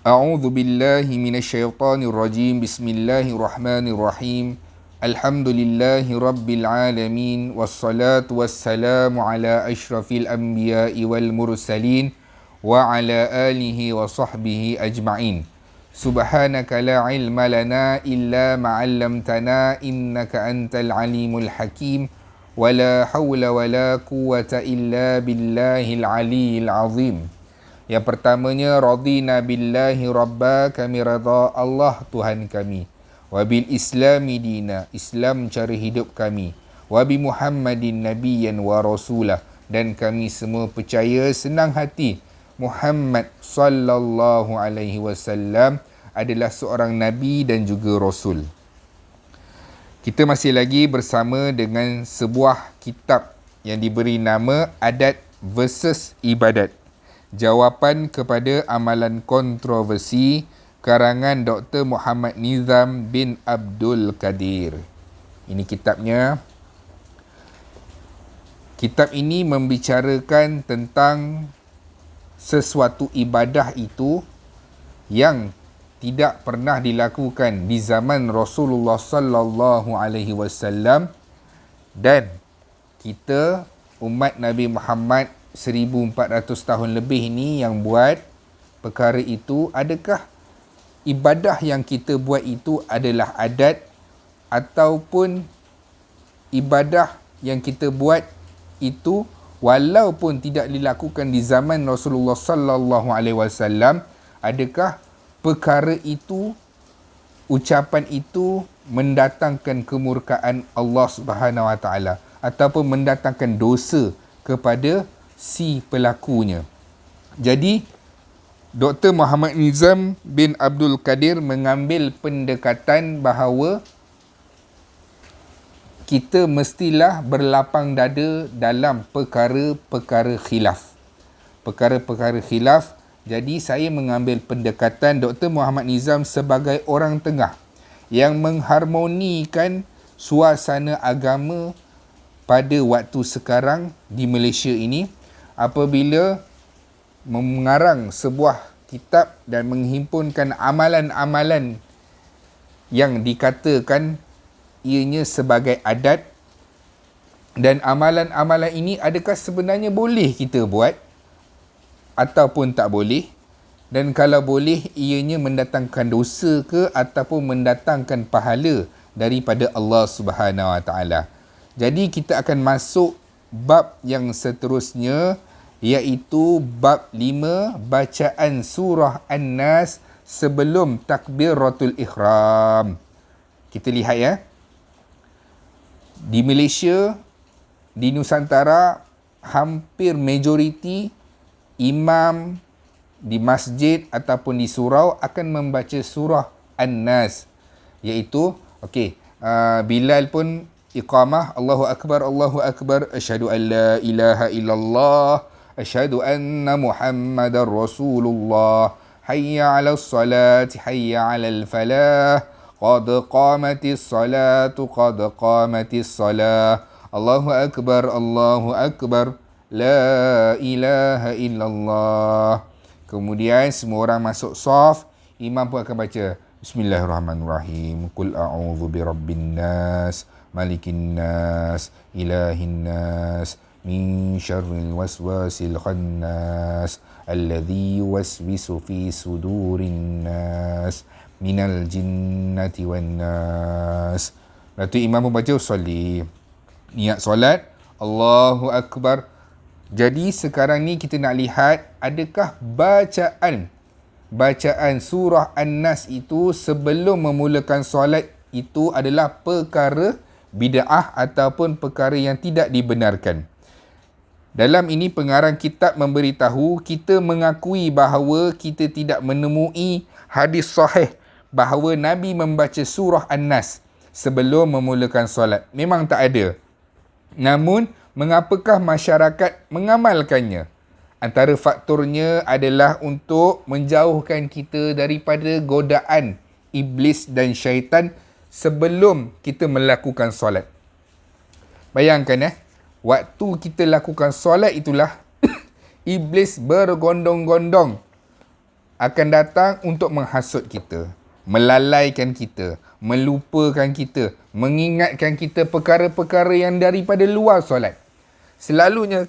A'udzu billahi minasyaitonir rajim. Bismillahirrahmanirrahim. Alhamdulillahi rabbil alamin wassalatu wassalamu ala asyrafil anbiya'i wal mursalin wa ala alihi wa sahbihi ajma'in. Subhanaka la ilma lana illa ma 'allamtana innaka antal alimul hakim. Wala haula wala quwwata illa billahil aliyyil azim. Yang pertamanya, radina billahi rabba, kami redha Allah Tuhan kami. Wa bil islami dina, Islam cara hidup kami. Wa bi Muhammadin nabiyyan wa rasulah, dan kami semua percaya senang hati Muhammad sallallahu alaihi wasallam adalah seorang nabi dan juga rasul. Kita masih lagi bersama dengan sebuah kitab yang diberi nama Adat versus Ibadat. Jawapan kepada amalan kontroversi, karangan Dr. Muhammad Nizam bin Abdul Qadir. Ini kitabnya. Kitab ini membicarakan tentang sesuatu ibadah itu yang tidak pernah dilakukan di zaman Rasulullah sallallahu alaihi wasallam, dan kita umat Nabi Muhammad 1400 tahun lebih ini yang buat perkara itu. Adakah ibadah yang kita buat itu adalah adat, ataupun ibadah yang kita buat itu walaupun tidak dilakukan di zaman Rasulullah sallallahu alaihi wasallam, adakah perkara itu, ucapan itu mendatangkan kemurkaan Allah Subhanahu wa taala ataupun mendatangkan dosa kepada si pelakunya. Jadi Dr. Muhammad Nizam bin Abdul Qadir mengambil pendekatan bahawa kita mestilah berlapang dada dalam perkara-perkara khilaf. Perkara-perkara khilaf. Jadi saya mengambil pendekatan Dr. Muhammad Nizam sebagai orang tengah yang mengharmonikan suasana agama pada waktu sekarang di Malaysia ini, apabila mengarang sebuah kitab dan menghimpunkan amalan-amalan yang dikatakan ianya sebagai adat, dan amalan-amalan ini adakah sebenarnya boleh kita buat ataupun tak boleh, dan kalau boleh ianya mendatangkan dosa ke ataupun mendatangkan pahala daripada Allah Subhanahu Wa Taala. Jadi kita akan masuk bab yang seterusnya, iaitu bab 5, bacaan surah An-Nas sebelum takbiratul ihram. Kita lihat ya. Di Malaysia, di Nusantara, hampir majoriti imam di masjid ataupun di surau akan membaca surah An-Nas, iaitu Bilal pun iqamah, Allahu Akbar, asyhadu an la ilaha illallah, asyhadu anna Muhammadar Rasulullah, hayya 'alas salati, hayya 'alal falah, qad qamatis salatu, qad qamatis salah, Allahu Akbar, la ilaha illallah. Kemudian semua orang masuk saf, imam pun akan baca Bismillahirrahmanirrahim, Qul a'udzu birabbin nas, malikin nas, ilahin nas, min syarril waswasil khannas, alladhi yuwaswisu fi sudurin nas, minal jinnati wan nas. Lepas tu imam pun baca usolli, niat solat, Allahu Akbar. Jadi sekarang ni kita nak lihat adakah bacaan surah An-Nas itu sebelum memulakan solat itu adalah perkara bid'ah ataupun perkara yang tidak dibenarkan. Dalam ini pengarang kitab memberitahu kita mengakui bahawa kita tidak menemui hadis sahih bahawa Nabi membaca surah An-Nas sebelum memulakan solat. Memang tak ada. Namun, mengapakah masyarakat mengamalkannya? Antara faktornya adalah untuk menjauhkan kita daripada godaan iblis dan syaitan sebelum kita melakukan solat. Bayangkan waktu kita lakukan solat itulah iblis bergondong-gondong akan datang untuk menghasut kita, melalaikan kita, melupakan kita, mengingatkan kita perkara-perkara yang daripada luar solat. Selalunya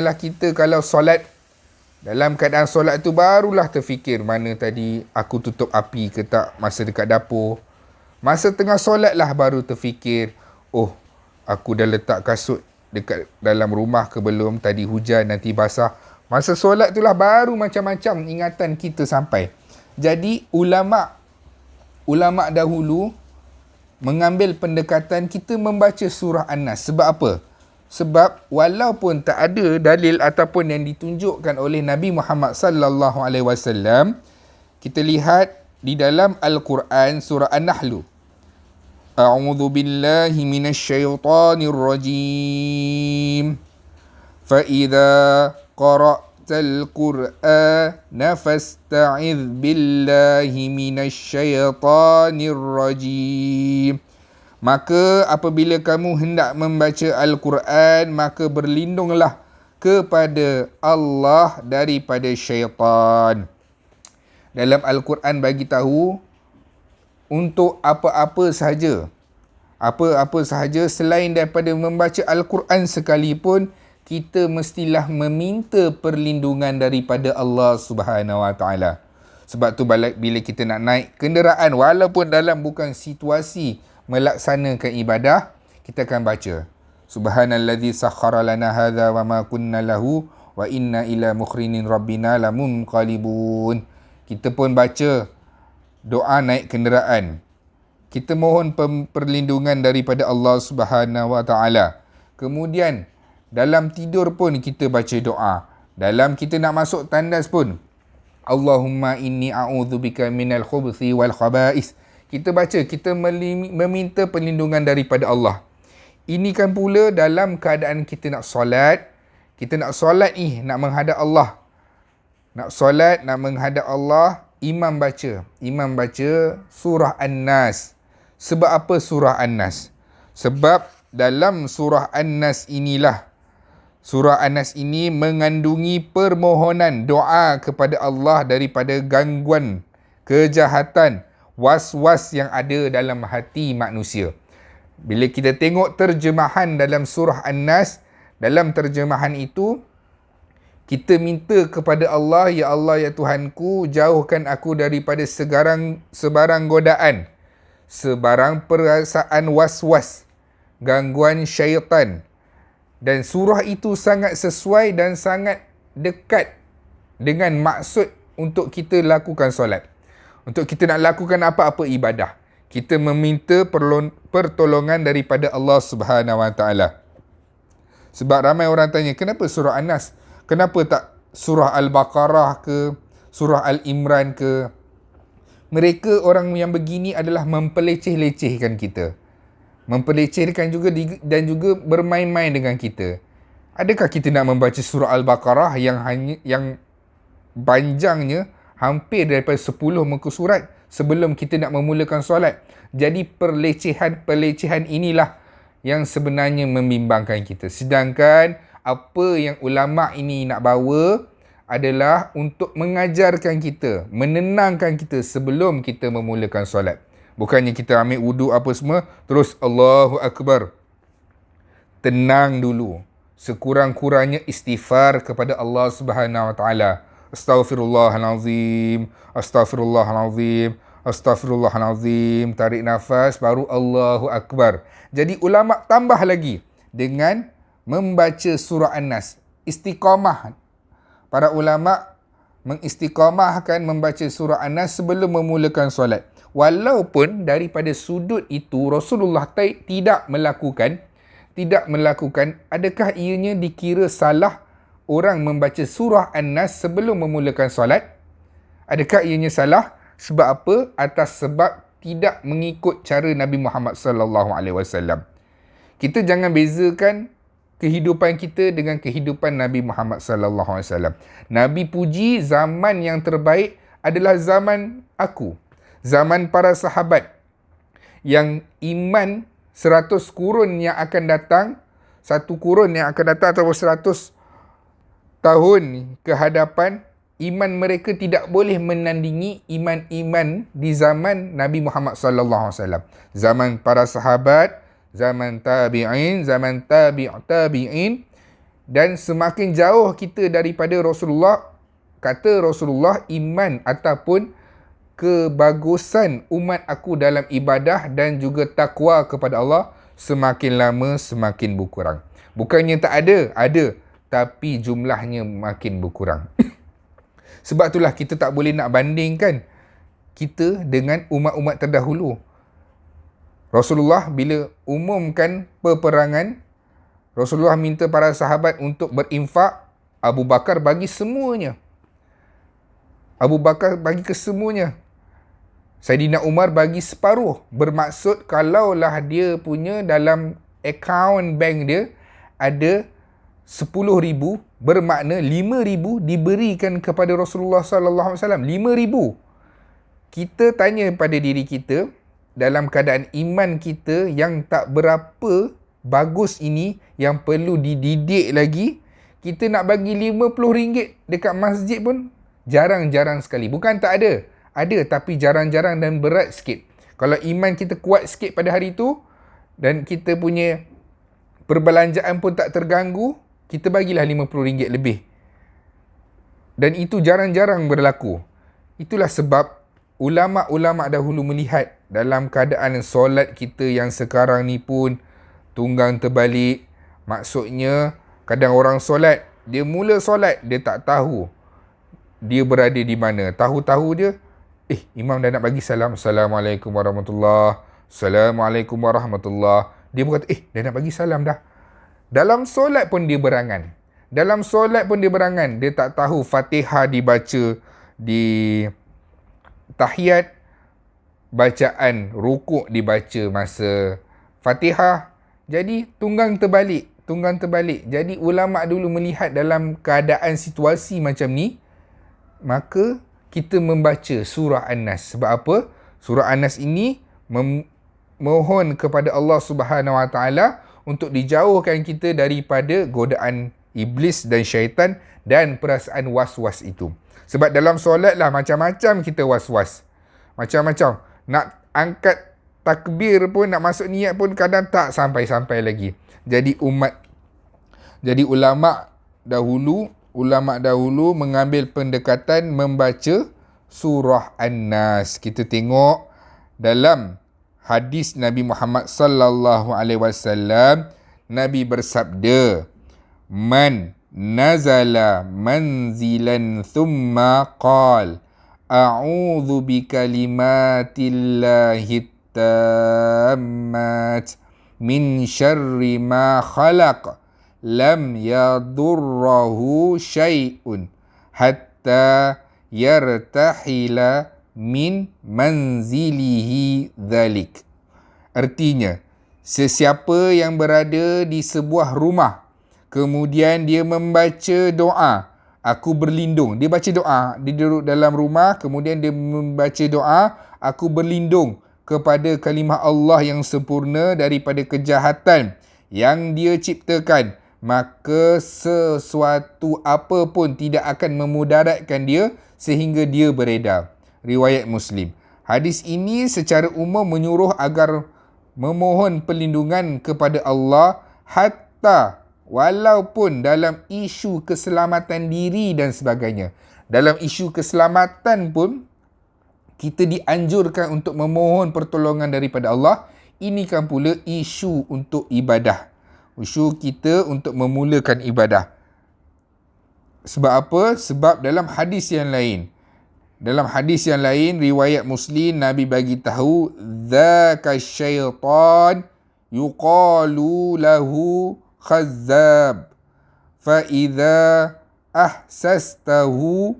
lah kita kalau solat, dalam keadaan solat tu barulah terfikir mana tadi aku tutup api ke tak masa dekat dapur. Masa tengah solat lah baru terfikir, oh aku dah letak kasut dekat dalam rumah ke belum, tadi hujan nanti basah. Masa solat tu lah baru macam-macam ingatan kita sampai. Jadi ulama' dahulu mengambil pendekatan kita membaca surah An-Nas. Sebab apa? Sebab walaupun tak ada dalil ataupun yang ditunjukkan oleh Nabi Muhammad sallallahu alaihi wasallam, kita lihat di dalam Al-Quran surah An-Nahl. A'udzu billahi minasyaitonir rajim. Fa idza qara'tal Qur'ana fasta'idz billahi minasyaitonir rajim. Maka apabila kamu hendak membaca Al-Quran, maka berlindunglah kepada Allah daripada syaitan. Dalam Al-Quran bagi tahu untuk apa-apa sahaja selain daripada membaca Al-Quran sekalipun, kita mestilah meminta perlindungan daripada Allah Subhanahu Wa Taala. Sebab tu bila kita nak naik kenderaan, walaupun dalam bukan situasi melaksanakan ibadah, kita akan baca Subhanallazi sakhkhara lana hadza wa ma kunna lahu wa inna ila mukhrinin rabbina lamunqalibun. Kita pun baca doa naik kenderaan. Kita mohon perlindungan daripada Allah Subhanahu Wa Taala. Kemudian dalam tidur pun kita baca doa. Dalam kita nak masuk tandas pun, Allahumma inni a'udzubika minal khubuthi wal khaba'is. Kita baca, kita meminta perlindungan daripada Allah. Ini kan pula dalam keadaan kita nak solat. Kita nak solat ni, nak menghadap Allah. Nak solat, nak menghadap Allah, imam baca surah An-Nas. Sebab apa surah An-Nas? Sebab dalam surah An-Nas inilah, surah An-Nas ini mengandungi permohonan doa kepada Allah daripada gangguan, kejahatan, was-was yang ada dalam hati manusia. Bila kita tengok terjemahan dalam surah An-Nas, dalam terjemahan itu, kita minta kepada Allah, ya Allah, ya Tuhanku, jauhkan aku daripada sebarang godaan, sebarang perasaan was-was, gangguan syaitan. Dan surah itu sangat sesuai dan sangat dekat dengan maksud untuk kita lakukan solat. Untuk kita nak lakukan apa-apa ibadah, kita meminta pertolongan daripada Allah Subhanahu Wa Taala. Sebab ramai orang tanya, kenapa surah An-Nas? Kenapa tak surah Al-Baqarah ke, surah Al-Imran ke? Mereka orang yang begini adalah mempeleceh-lecehkan kita. Mempelecehkan juga dan juga bermain-main dengan kita. Adakah kita nak membaca surah Al-Baqarah yang panjangnya hampir daripada 10 muka surat sebelum kita nak memulakan solat? Jadi pelecehan inilah yang sebenarnya membimbangkan kita. Sedangkan apa yang ulama' ini nak bawa adalah untuk mengajarkan kita, menenangkan kita sebelum kita memulakan solat. Bukannya kita ambil wuduk apa semua, terus Allahu Akbar. Tenang dulu. Sekurang-kurangnya istighfar kepada Allah Subhanahu Wa Taala. Astaghfirullahalazim, astaghfirullahalazim, astaghfirullahalazim. Tarik nafas, baru Allahu Akbar. Jadi ulama' tambah lagi dengan membaca surah An-Nas. Istiqamah. Para ulama' mengistiqamahkan membaca surah An-Nas sebelum memulakan solat. Walaupun daripada sudut itu Rasulullah tidak melakukan, adakah ianya dikira salah orang membaca surah An-Nas sebelum memulakan solat? Adakah ianya salah? Sebab apa? Atas sebab tidak mengikut cara Nabi Muhammad sallallahu alaihi wasallam. Kita jangan bezakan kehidupan kita dengan kehidupan Nabi Muhammad sallallahu alaihi wasallam. Nabi puji zaman yang terbaik adalah zaman aku, zaman para sahabat yang iman 100 kurun yang akan datang, satu kurun yang akan datang atau 100 tahun ke hadapan, iman mereka tidak boleh menandingi iman-iman di zaman Nabi Muhammad sallallahu alaihi wasallam. Zaman para sahabat, zaman tabi'in, zaman tabi'in, dan semakin jauh kita daripada Rasulullah, kata Rasulullah, iman ataupun kebagusan umat aku dalam ibadah dan juga takwa kepada Allah semakin lama semakin berkurang. Bukannya tak ada, ada, tapi jumlahnya makin berkurang. Sebab itulah kita tak boleh nak bandingkan kita dengan umat-umat terdahulu. Rasulullah bila umumkan peperangan, Rasulullah minta para sahabat untuk berinfak. Abu Bakar bagi semuanya. Abu Bakar bagi kesemuanya. Saidina Umar bagi separuh. Bermaksud kalaulah dia punya dalam akaun bank dia ada 10,000, bermakna 5,000 diberikan kepada Rasulullah sallallahu alaihi wasallam. 5,000. Kita tanya pada diri kita, dalam keadaan iman kita yang tak berapa bagus ini, yang perlu dididik lagi, kita nak bagi RM50 dekat masjid pun jarang-jarang sekali. Bukan tak ada, ada, tapi jarang-jarang dan berat sikit. Kalau iman kita kuat sikit pada hari itu dan kita punya perbelanjaan pun tak terganggu, kita bagilah RM50 lebih. Dan itu jarang-jarang berlaku. Itulah sebab ulama-ulama dahulu melihat dalam keadaan solat kita yang sekarang ni pun tunggang terbalik. Maksudnya kadang orang solat, dia mula solat, dia tak tahu dia berada di mana. Tahu-tahu dia, imam dah nak bagi salam. Assalamualaikum warahmatullahi. Assalamualaikum warahmatullahi. Dia pun kata, dah nak bagi salam dah. Dalam solat pun dia berangan. Dia tak tahu Fatihah dibaca di tahiyat, bacaan rukuk dibaca masa Fatihah. Jadi tunggang terbalik. Jadi ulama dulu melihat dalam keadaan situasi macam ni, maka kita membaca surah An-Nas. Sebab apa? Surah An-Nas ini memohon kepada Allah Subhanahu Wa Taala untuk dijauhkan kita daripada godaan iblis dan syaitan dan perasaan was-was itu. Sebab dalam solat lah macam-macam kita was-was. Macam-macam. Nak angkat takbir pun, nak masuk niat pun kadang tak sampai-sampai lagi. Jadi ulama dahulu mengambil pendekatan membaca surah An-Nas. Kita tengok dalam hadis Nabi Muhammad sallallahu alaihi wasallam, Nabi bersabda, "Man nazala manzilan thumma qala a'udzu bikalimatillahi tammat min syarri ma khalaq lam yadurruhu syai'un hatta yartahila min manzilihi dhalik." Artinya, sesiapa yang berada di sebuah rumah, kemudian dia membaca doa, aku berlindung. Dia baca doa, dia duduk dalam rumah, kemudian dia membaca doa, aku berlindung kepada kalimah Allah yang sempurna daripada kejahatan yang dia ciptakan, maka sesuatu apa pun tidak akan memudaratkan dia sehingga dia beredar. Riwayat Muslim. Hadis ini secara umum menyuruh agar memohon perlindungan kepada Allah, hatta walaupun dalam isu keselamatan diri dan sebagainya. Dalam isu keselamatan pun kita dianjurkan untuk memohon pertolongan daripada Allah. Ini kan pula isu untuk ibadah. Isu kita untuk memulakan ibadah. Sebab apa? Sebab dalam hadis yang lain, riwayat Muslim, Nabi bagi tahu, "Dzaka syaitan yuqalu lahu khazzab, fa idza ahsastahu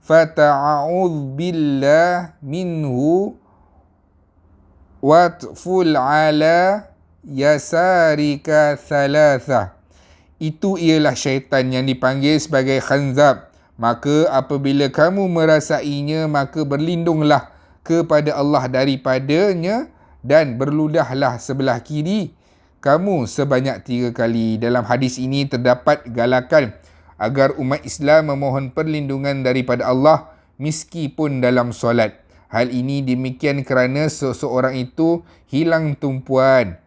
fata'udz billah minhu watful ala yasarika thalatha." Itu ialah syaitan yang dipanggil sebagai khanzab. Maka apabila kamu merasainya, maka berlindunglah kepada Allah daripadanya dan berludahlah sebelah kiri kamu sebanyak 3 kali. Dalam hadis ini terdapat galakan agar umat Islam memohon perlindungan daripada Allah meskipun dalam solat. Hal ini demikian kerana seseorang itu hilang tumpuan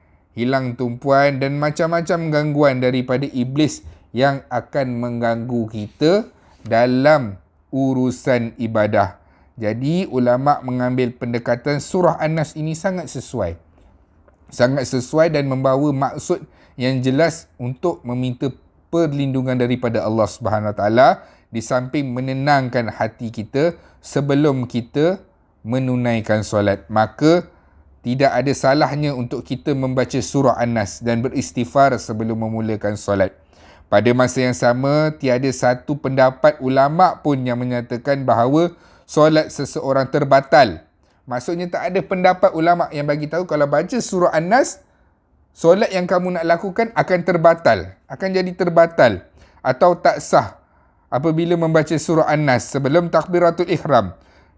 dan macam-macam gangguan daripada iblis yang akan mengganggu kita dalam urusan ibadah. Jadi ulama mengambil pendekatan surah An-Nas ini sangat sesuai dan membawa maksud yang jelas untuk meminta perlindungan daripada Allah Subhanahu Wa Taala di samping menenangkan hati kita sebelum kita menunaikan solat. Maka tidak ada salahnya untuk kita membaca surah An-Nas dan beristighfar sebelum memulakan solat. Pada masa yang sama, tiada satu pendapat ulama pun yang menyatakan bahawa solat seseorang terbatal. Maksudnya tak ada pendapat ulama yang bagi tahu kalau baca surah An-Nas, solat yang kamu nak lakukan akan jadi terbatal atau tak sah apabila membaca surah An-Nas sebelum takbiratul ihram.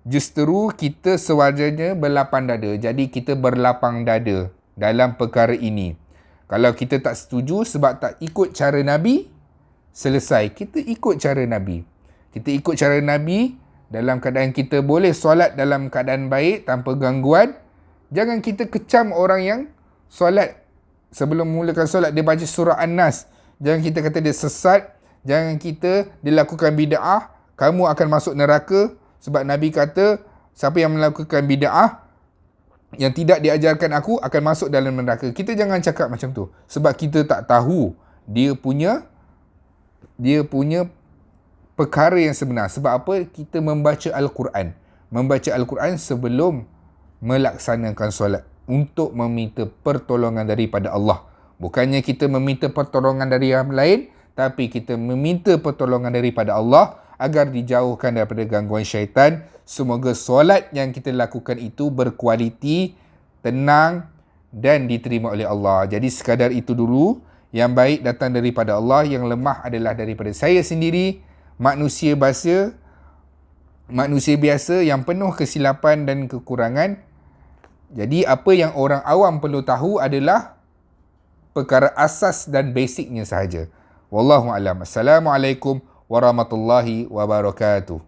Justeru kita sewajarnya berlapang dada. Jadi kita berlapang dada dalam perkara ini. Kalau kita tak setuju sebab tak ikut cara Nabi, selesai. Kita ikut cara Nabi. Dalam keadaan kita boleh solat dalam keadaan baik tanpa gangguan. Jangan kita kecam orang yang solat sebelum memulakan solat dia baca surah An-Nas. Jangan kita kata dia sesat. Jangan kita dia lakukan bid'ah, kamu akan masuk neraka. Sebab Nabi kata siapa yang melakukan bid'ah yang tidak diajarkan aku akan masuk dalam neraka. Kita jangan cakap macam tu sebab kita tak tahu dia punya perkara yang sebenar. Sebab apa? Kita membaca Al-Quran sebelum melaksanakan solat untuk meminta pertolongan daripada Allah. Bukannya kita meminta pertolongan dari yang lain, tapi kita meminta pertolongan daripada Allah agar dijauhkan daripada gangguan syaitan. Semoga solat yang kita lakukan itu berkualiti, tenang dan diterima oleh Allah. Jadi sekadar itu dulu. Yang baik datang daripada Allah, yang lemah adalah daripada saya sendiri, manusia biasa yang penuh kesilapan dan kekurangan. Jadi apa yang orang awam perlu tahu adalah perkara asas dan basicnya sahaja. Wallahu a'lam. Assalamualaikum warahmatullahi wabarakatuh.